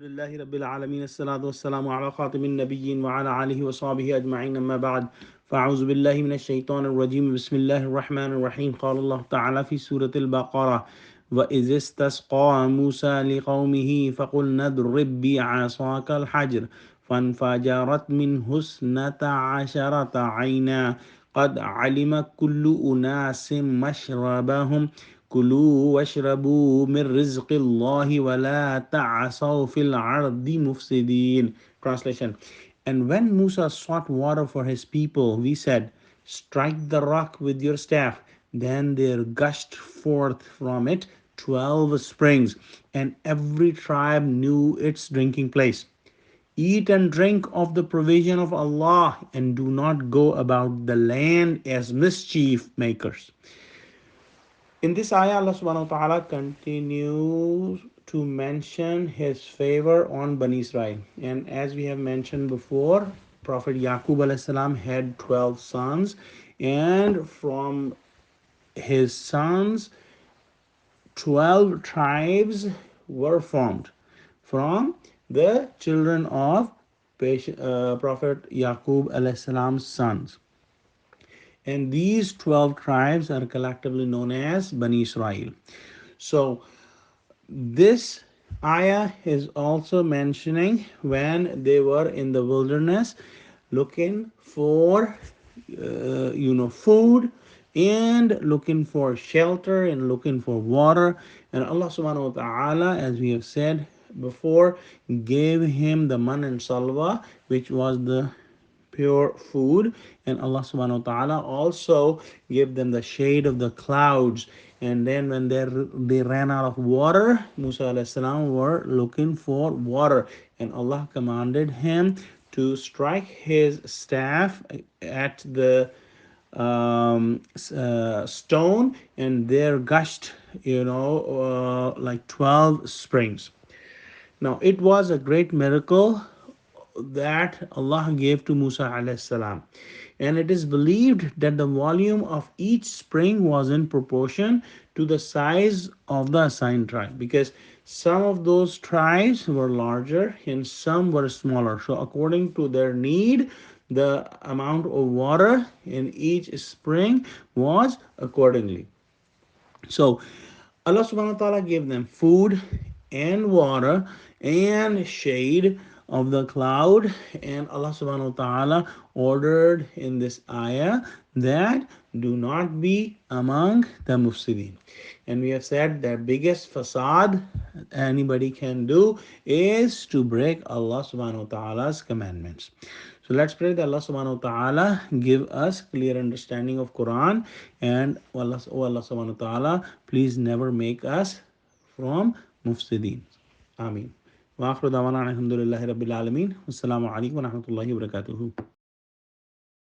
لله رب العالمين الصلاة والسلام على خاتم النبيين وعلى آله وصحبه أجمعين أما بعد فأعوذ بالله من الشيطان الرجيم بسم الله الرحمن الرحيم قال الله تعالى في سورة البقرة وإذ استسقى موسى لقومه فقلنا اضرب بعصاك الحجر فانفجرت منه اثنتا عشرة عينا قد علم كل أناس مشربهم كلوا واشربوا من رزق الله ولا تعصوا في الأرض مفسدين. Translation. And when Musa sought water for his people, we said, strike the rock with your staff. Then there gushed forth from it 12 springs, and every tribe knew its drinking place. Eat and drink of the provision of Allah, and do not go about the land as mischief makers. In this ayah, Allah subhanahu wa ta'ala continues to mention his favor on Bani Israel. And as we have mentioned before, Prophet Yaqub alayhi salam had 12 sons, and from his sons, 12 tribes were formed from the children of Prophet Yaqub alayhi salam's sons. And these 12 tribes are collectively known as Bani Israel. So this ayah is also mentioning when they were in the wilderness looking for food and looking for shelter and looking for water, and Allah subhanahu wa ta'ala, as we have said before, gave him the man and salwa, which was the pure food, and Allah subhanahu wa ta'ala also gave them the shade of the clouds. And then when they ran out of water, Musa alayhi salam were looking for water, and Allah commanded him to strike his staff at the stone, and there gushed like 12 springs. Now it was a great miracle that Allah gave to Musa alayhi salam. And it is believed that the volume of each spring was in proportion to the size of the assigned tribe, because some of those tribes were larger and some were smaller. So according to their need, the amount of water in each spring was accordingly. So Allah subhanahu wa ta'ala gave them food and water and shade of the cloud, and Allah subhanahu wa ta'ala ordered in this ayah that do not be among the mufsidin. And we have said that biggest fasad anybody can do is to break Allah subhanahu wa ta'ala's commandments. So let's pray that Allah subhanahu wa ta'ala give us clear understanding of Quran, and Allah subhanahu wa ta'ala, please never make us from mufsidin. Ameen. Wa akhiru da'wana alhamdulillahi rabbil alameen. Wassalamu alaikum wa rahmatullahi wa barakatuhu.